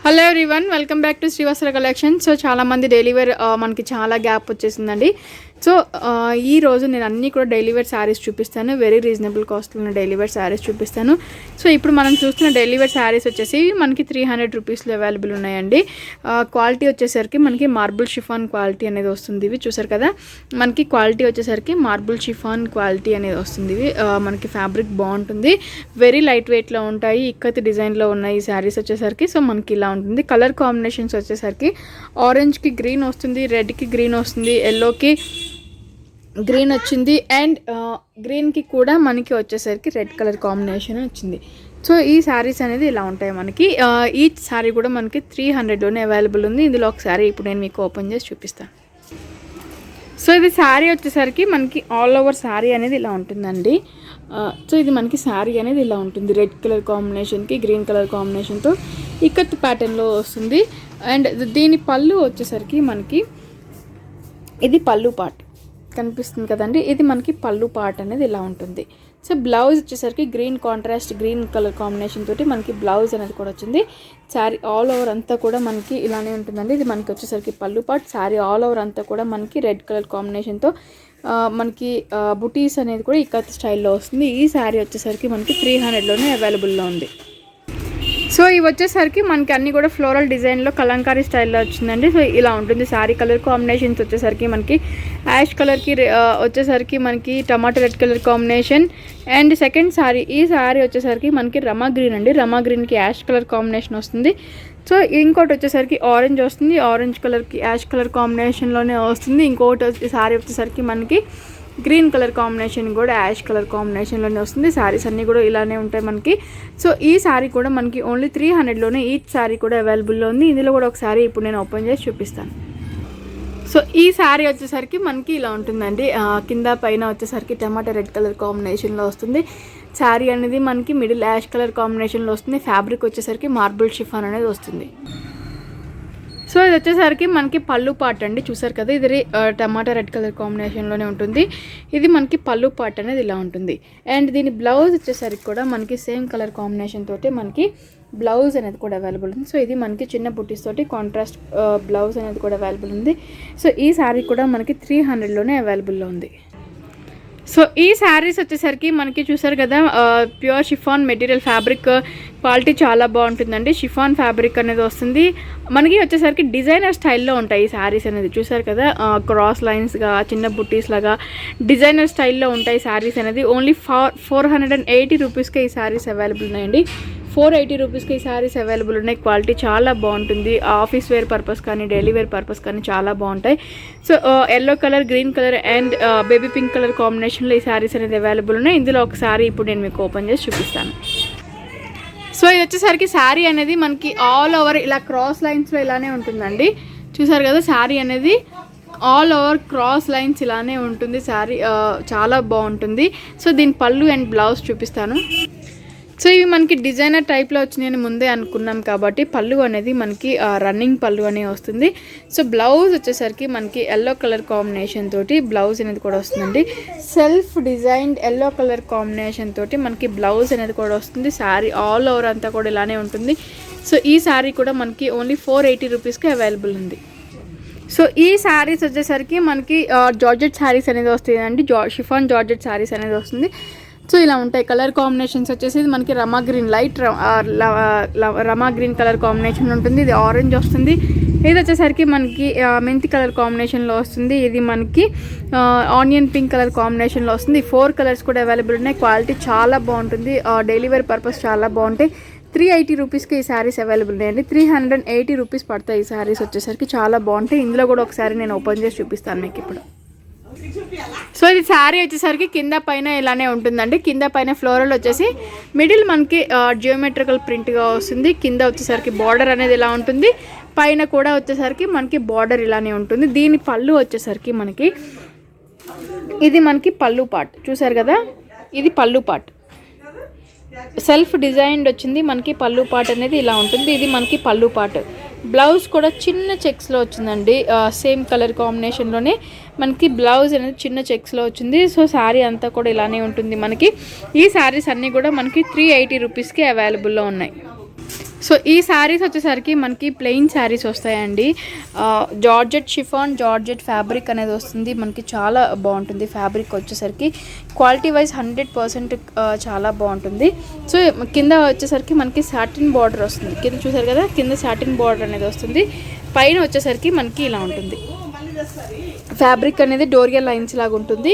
Hello everyone, welcome back to Srivastra collection. So చాలామంది daily wear మనకి చాలా గ్యాప్ వచ్చేసిందండి. సో ఈ రోజు నేను అన్నీ కూడా డైలీ వేర్ శారీస్ చూపిస్తాను. వెరీ రీజనబుల్ కాస్ట్లో ఉన్న డైలీ వేర్ శారీస్ చూపిస్తాను. సో ఇప్పుడు మనం చూస్తున్న డైలీ వేర్ శారీస్ వచ్చేసి మనకి 300 రూపీస్లో అవైలబుల్ ఉన్నాయండి. క్వాలిటీ వచ్చేసరికి మనకి మార్బుల్ షిఫాన్ క్వాలిటీ అనేది వస్తుంది. ఇవి చూసారు కదా, మనకి క్వాలిటీ వచ్చేసరికి మార్బుల్ షిఫాన్ క్వాలిటీ అనేది వస్తుంది. ఇవి మనకి ఫ్యాబ్రిక్ బాగుంటుంది, వెరీ లైట్ వెయిట్లో ఉంటాయి. ఇక్కత్ డిజైన్లో ఉన్నాయి ఈ శారీస్ వచ్చేసరికి. సో మనకి ఇలా ఉంటుంది. కలర్ కాంబినేషన్స్ వచ్చేసరికి ఆరెంజ్కి గ్రీన్ వస్తుంది, రెడ్కి గ్రీన్ వస్తుంది, ఎల్లోకి గ్రీన్ వచ్చింది, అండ్ గ్రీన్కి కూడా మనకి వచ్చేసరికి రెడ్ కలర్ కాంబినేషన్ వచ్చింది. సో ఈ శారీస్ అనేది ఇలా ఉంటాయి మనకి. ఈచ్ శారీ కూడా మనకి 300లోనే అవైలబుల్ ఉంది. ఇందులో ఒక శారీ ఇప్పుడు నేను మీకు ఓపెన్ చేసి చూపిస్తాను. సో ఇది శారీ వచ్చేసరికి మనకి ఆల్ ఓవర్ శారీ అనేది ఇలా ఉంటుందండి. సో ఇది మనకి శారీ అనేది ఇలా ఉంటుంది. రెడ్ కలర్ కాంబినేషన్కి గ్రీన్ కలర్ కాంబినేషన్తో ఇక్కత్ ప్యాటర్న్లో వస్తుంది. అండ్ దీని పళ్ళు వచ్చేసరికి మనకి ఇది పళ్ళు పార్ట్ కనిపిస్తుంది కదండి, ఇది మనకి పళ్ళు పార్ట్ అనేది ఇలా ఉంటుంది. సో బ్లౌజ్ వచ్చేసరికి green contrast green colour combination తోటి మనకి బ్లౌజ్ అనేది కూడా వచ్చింది. శారీ ఆల్ ఓవర్ అంతా కూడా మనకి ఇలానే ఉంటుందండి. ఇది మనకి వచ్చేసరికి పళ్ళు పార్ట్. శారీ ఆల్ ఓవర్ అంతా కూడా మనకి రెడ్ కలర్ కాంబినేషన్తో మనకి బుటీస్ అనేది కూడా ఇక్కత్ స్టైల్లో వస్తుంది. ఈ శారీ వచ్చేసరికి మనకి 300లోనే అవైలబుల్లో ఉంది. సో ఇవి వచ్చేసరికి మనకి అన్నీ కూడా ఫ్లోరల్ డిజైన్లో కలంకారీ స్టైల్లో వచ్చిందండి. సో ఇలా ఉంటుంది శారీ. కలర్ కాంబినేషన్స్ వచ్చేసరికి మనకి యాష్ కలర్కి వచ్చేసరికి మనకి tomato red colour combination. And second sari, ఈ శారీ వచ్చేసరికి మనకి రమా గ్రీన్ అండి. రమా గ్రీన్కి యాష్ కలర్ కాంబినేషన్ వస్తుంది. సో ఇంకోటి వచ్చేసరికి ఆరెంజ్ వస్తుంది, ఆరెంజ్ కలర్కి యాష్ కలర్ కాంబినేషన్లోనే వస్తుంది. ఇంకోటి శారీ వచ్చేసరికి మనకి గ్రీన్ కలర్ కాంబినేషన్ కూడా యాష్ కలర్ కాంబినేషన్లోనే వస్తుంది. శారీస్ అన్నీ కూడా ఇలానే ఉంటాయి మనకి. సో ఈ శారీ కూడా మనకి ఓన్లీ 300లోనే ఈచ్ శారీ కూడా అవైలబుల్లో ఉంది. ఇందులో కూడా ఒక శారీ ఇప్పుడు నేను ఓపెన్ చేసి చూపిస్తాను. సో ఈ శారీ వచ్చేసరికి మనకి ఇలా ఉంటుందండి. కింద పైన వచ్చేసరికి టమాటా రెడ్ కలర్ కాంబినేషన్లో వస్తుంది. శారీ అనేది మనకి మిడిల్ యాష్ కలర్ కాంబినేషన్లో వస్తుంది. ఫ్యాబ్రిక్ వచ్చేసరికి మార్బుల్ షిఫాన్ అనేది వస్తుంది. సో ఇది వచ్చేసరికి మనకి పళ్ళు పార్ట్ అండి. చూసారు కదా, ఇది టమాటా రెడ్ కలర్ కాంబినేషన్లోనే ఉంటుంది. ఇది మనకి పళ్ళు పార్ట్ అనేది ఇలా ఉంటుంది. అండ్ దీని బ్లౌజ్ వచ్చేసరికి కూడా మనకి సేమ్ కలర్ కాంబినేషన్ తోటి మనకి బ్లౌజ్ అనేది కూడా అవైలబుల్ ఉంది. సో ఇది మనకి చిన్న బుట్టీస్ తోటి కాంట్రాస్ట్ బ్లౌజ్ అనేది కూడా అవైలబుల్ ఉంది. సో ఈ శారీ కూడా మనకి 300లోనే అవైలబుల్లో ఉంది. సో ఈ శారీస్ వచ్చేసరికి మనకి చూసారు కదా, pure chiffon material, fabric quality చాలా బాగుంటుందండి. షిఫాన్ ఫ్యాబ్రిక్ అనేది వస్తుంది మనకి. వచ్చేసరికి డిజైనర్ స్టైల్లో ఉంటాయి ఈ శారీస్ అనేది. చూసారు కదా, క్రాస్ లైన్స్గా చిన్న బుట్టీస్ లాగా డిజైనర్ స్టైల్లో ఉంటాయి శారీస్ అనేది. ఓన్లీ 480 రూపీస్కే ఈ శారీస్ అవైలబుల్ ఉన్నాయండి. 480 రూపీస్కి ఈ శారీస్ అవైలబుల్ ఉన్నాయి. క్వాలిటీ చాలా బాగుంటుంది. ఆఫీస్ వేర్ పర్పస్ కానీ డైలీ వేర్ పర్పస్ కానీ చాలా బాగుంటాయి. So yellow colour, green colour and baby pink colour కాంబినేషన్లో ఈ శారీస్ అనేది అవైలబుల్ ఉన్నాయి. ఇందులో ఒక శారీ ఇప్పుడు నేను మీకు ఓపెన్ చేసి చూపిస్తాను. సో ఇది వచ్చేసరికి శారీ అనేది మనకి ఆల్ ఓవర్ ఇలా క్రాస్ లైన్స్లో ఇలానే ఉంటుందండి. చూసారు కదా, శారీ అనేది ఆల్ ఓవర్ క్రాస్ లైన్స్ ఇలానే ఉంటుంది. శారీ చాలా బాగుంటుంది. సో దీని పళ్ళు అండ్ బ్లౌజ్ చూపిస్తాను. సో ఇవి మనకి డిజైనర్ టైప్లో వచ్చినాయని ముందే అనుకున్నాం కాబట్టి పళ్ళు అనేది మనకి రన్నింగ్ పళ్ళు అనేది వస్తుంది. సో బ్లౌజ్ వచ్చేసరికి మనకి ఎల్లో కలర్ కాంబినేషన్ తోటి బ్లౌజ్ అనేది కూడా వస్తుందండి. Self designed yellow colour combination తోటి మనకి బ్లౌజ్ అనేది కూడా వస్తుంది. శారీ ఆల్ ఓవర్ అంతా కూడా ఇలానే ఉంటుంది. సో ఈ శారీ కూడా మనకి ఓన్లీ 480 రూపీస్కి అవైలబుల్ ఉంది. సో ఈ శారీస్ వచ్చేసరికి మనకి జార్జెట్ శారీస్ అనేది వస్తుందండి. షిఫాన్ జార్జెట్ శారీస్ అనేది వస్తుంది. సో ఇలా ఉంటాయి. కలర్ కాంబినేషన్స్ వచ్చేసి మనకి రమా గ్రీన్, లైట్ రమా గ్రీన్ కలర్ కాంబినేషన్ ఉంటుంది. ఇది ఆరెంజ్ వస్తుంది. ఇది వచ్చేసరికి మనకి మెంతి కలర్ కాంబినేషన్లో వస్తుంది. ఇది మనకి ఆనియన్ పింక్ కలర్ కాంబినేషన్లో వస్తుంది. 4 కలర్స్ కూడా అవైలబుల్ ఉన్నాయి. క్వాలిటీ చాలా బాగుంటుంది. డైలీ వేర్ పర్పస్ చాలా బాగుంటాయి. 380 రూపీస్కి ఈ శారీస్ అవైలబుల్ ఉన్నాయండి. 380 రూపీస్ పడతాయి ఈ శారీస్ వచ్చేసరికి. చాలా బాగుంటాయి. ఇందులో కూడా ఒకసారి నేను ఓపెన్ చేసి చూపిస్తాను మీకు ఇప్పుడు. సో ఇది శారీ వచ్చేసరికి కింద పైన ఇలానే ఉంటుందండి. కింద పైన ఫ్లోరల్ వచ్చేసి మిడిల్ మనకి జియోమెట్రికల్ ప్రింట్గా వస్తుంది. కింద వచ్చేసరికి బార్డర్ అనేది ఇలా ఉంటుంది. పైన కూడా వచ్చేసరికి మనకి బార్డర్ ఇలానే ఉంటుంది. దీని పళ్ళు వచ్చేసరికి మనకి ఇది మనకి పళ్ళు పార్ట్. చూసారు కదా, ఇది పళ్ళు పార్ట్. సెల్ఫ్ డిజైన్డ్ వచ్చింది మనకి. పళ్ళు పార్ట్ అనేది ఇలా ఉంటుంది. ఇది మనకి పళ్ళు పార్ట్. బ్లౌజ్ కూడా చిన్న చెక్స్లో వచ్చిందండి. సేమ్ కలర్ కాంబినేషన్లోనే మనకి బ్లౌజ్ అనేది చిన్న చెక్స్లో వచ్చింది. సో శారీ అంతా కూడా ఇలానే ఉంటుంది మనకి. ఈ శారీస్ అన్నీ కూడా మనకి 380 రూపీస్కి అవైలబుల్లో ఉన్నాయి. సో ఈ శారీస్ వచ్చేసరికి మనకి ప్లెయిన్ శారీస్ వస్తాయండి. జార్జెట్ షిఫాన్, జార్జెట్ ఫ్యాబ్రిక్ అనేది వస్తుంది. మనకి చాలా బాగుంటుంది ఫ్యాబ్రిక్ వచ్చేసరికి. క్వాలిటీ వైజ్ 100% చాలా బాగుంటుంది. సో కింద వచ్చేసరికి మనకి సాటిన్ బార్డర్ వస్తుంది. కింద చూసారు కదా, కింద సాటిన్ బార్డర్ అనేది వస్తుంది. పైన వచ్చేసరికి మనకి ఇలా ఉంటుంది. ఫ్యాబ్రిక్ అనేది డోరియల్ లైన్స్ లాగా ఉంటుంది.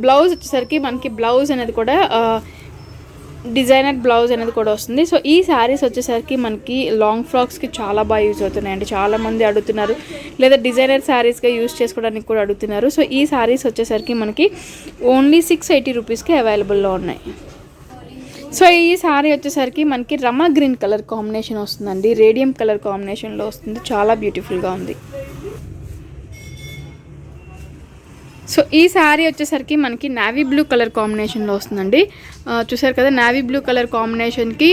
బ్లౌజ్ వచ్చేసరికి మనకి బ్లౌజ్ అనేది కూడా డిజైనర్ బ్లౌజ్ అనేది కూడా వస్తుంది. సో ఈ శారీస్ వచ్చేసరికి మనకి లాంగ్ ఫ్రాక్స్కి చాలా బాగా యూజ్ అవుతున్నాయండి. చాలామంది అడుగుతున్నారు, లేదా డిజైనర్ శారీస్గా యూజ్ చేసుకోవడానికి కూడా అడుగుతున్నారు. సో ఈ శారీస్ వచ్చేసరికి మనకి ఓన్లీ 680 రూపీస్కి అవైలబుల్లో ఉన్నాయి. సో ఈ శారీ వచ్చేసరికి మనకి రమా గ్రీన్ కలర్ కాంబినేషన్ వస్తుందండి. రేడియం కలర్ కాంబినేషన్లో వస్తుంది. చాలా బ్యూటిఫుల్గా ఉంది. సో ఈ శారీ వచ్చేసరికి మనకి నావీ బ్లూ కలర్ కాంబినేషన్లో వస్తుందండి. చూసారు కదా, నావీ బ్లూ కలర్ కాంబినేషన్కి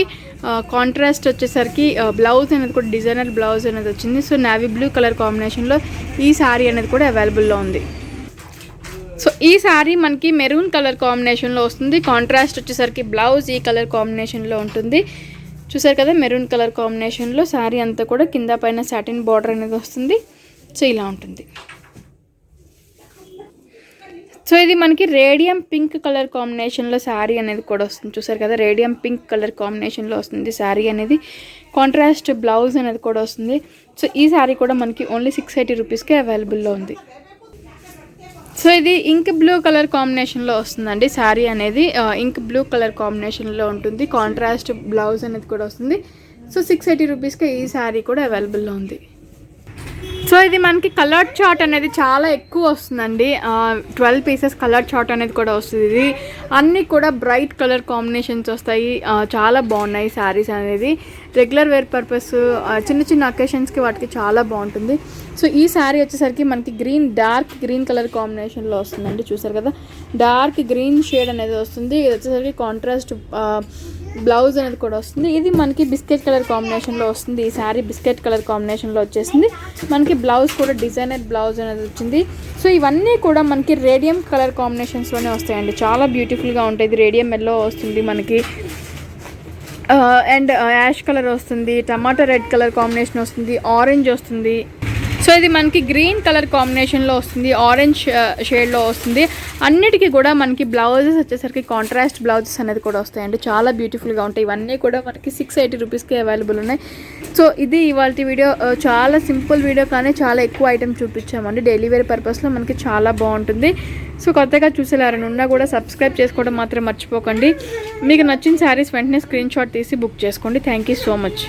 కాంట్రాస్ట్ వచ్చేసరికి బ్లౌజ్ అనేది కూడా డిజైనర్ బ్లౌజ్ అనేది వచ్చింది. సో నావీ బ్లూ కలర్ కాంబినేషన్లో ఈ శారీ అనేది కూడా అవైలబుల్లో ఉంది. సో ఈ శారీ మనకి మెరూన్ కలర్ కాంబినేషన్లో వస్తుంది. కాంట్రాస్ట్ వచ్చేసరికి బ్లౌజ్ ఈ కలర్ కాంబినేషన్లో ఉంటుంది. చూసారు కదా, మెరూన్ కలర్ కాంబినేషన్లో శారీ అంతా కూడా కింద పైన సాటిన్ బార్డర్ అనేది వస్తుంది. సో ఇలా ఉంటుంది. సో ఇది మనకి రేడియం పింక్ కలర్ కాంబినేషన్లో శారీ అనేది కూడా వస్తుంది. చూసారు కదా, రేడియం పింక్ కలర్ కాంబినేషన్లో వస్తుంది శారీ అనేది. కాంట్రాస్ట్ బ్లౌజ్ అనేది కూడా వస్తుంది. సో ఈ శారీ కూడా మనకి ఓన్లీ 680 రూపీస్కి అవైలబుల్లో ఉంది. సో ఇది ఇంక్ బ్లూ కలర్ కాంబినేషన్లో వస్తుందండి. శారీ అనేది ఇంక్ బ్లూ కలర్ కాంబినేషన్లో ఉంటుంది. కాంట్రాస్ట్ బ్లౌజ్ అనేది కూడా వస్తుంది. సో 680 రూపీస్కి ఈ శారీ కూడా అవైలబుల్లో ఉంది. సో ఇది మనకి కలర్ చార్ట్ అనేది చాలా ఎక్కువ వస్తుందండి. 12 పీసెస్ కలర్ చార్ట్ అనేది కూడా వస్తుంది. ఇది అన్నీ కూడా బ్రైట్ కలర్ కాంబినేషన్స్ వస్తాయి. చాలా బాగున్నాయి శారీస్ అనేది. రెగ్యులర్ వేర్ పర్పస్, చిన్న చిన్న అకేషన్స్కి వాటికి చాలా బాగుంటుంది. సో ఈ శారీ వచ్చేసరికి మనకి డార్క్ గ్రీన్ కలర్ కాంబినేషన్లో వస్తుందండి. చూసారు కదా, డార్క్ గ్రీన్ షేడ్ అనేది వస్తుంది. ఇది వచ్చేసరికి కాంట్రాస్ట్ బ్లౌజ్ అనేది కూడా వస్తుంది. ఇది మనకి బిస్కెట్ కలర్ కాంబినేషన్లో వస్తుంది. ఈ శారీ బిస్కెట్ కలర్ కాంబినేషన్లో వచ్చేసింది. మనకి బ్లౌజ్ కూడా డిజైనర్ బ్లౌజ్ అనేది వచ్చింది. సో ఇవన్నీ కూడా మనకి రేడియం కలర్ కాంబినేషన్స్లోనే వస్తాయండి. చాలా బ్యూటిఫుల్గా ఉంటాయి. ఇది రేడియం ఎల్లో వస్తుంది మనకి, అండ్ యాష్ కలర్ వస్తుంది, టమాటా రెడ్ కలర్ కాంబినేషన్ వస్తుంది, ఆరెంజ్ వస్తుంది. సో ఇది మనకి గ్రీన్ కలర్ కాంబినేషన్లో వస్తుంది, ఆరెంజ్ షేడ్లో వస్తుంది. అన్నిటికీ కూడా మనకి బ్లౌజెస్ వచ్చేసరికి కాంట్రాస్ట్ బ్లౌజెస్ అనేది కూడా వస్తాయండి. చాలా బ్యూటిఫుల్గా ఉంటాయి. ఇవన్నీ కూడా మనకి 680 రూపీస్కి అవైలబుల్ ఉన్నాయి. సో ఇది ఇవాళ వీడియో. చాలా సింపుల్ వీడియో కానీ చాలా ఎక్కువ ఐటమ్ చూపించామండి. డైలీ వేర్ పర్పస్లో మనకి చాలా బాగుంటుంది. సో కొత్తగా చూసేలారని ఉన్నా కూడా సబ్స్క్రైబ్ చేసుకోవడం మాత్రం మర్చిపోకండి. మీకు నచ్చిన శారీస్ వెంటనే స్క్రీన్ షాట్ తీసి బుక్ చేసుకోండి. Thank you so much.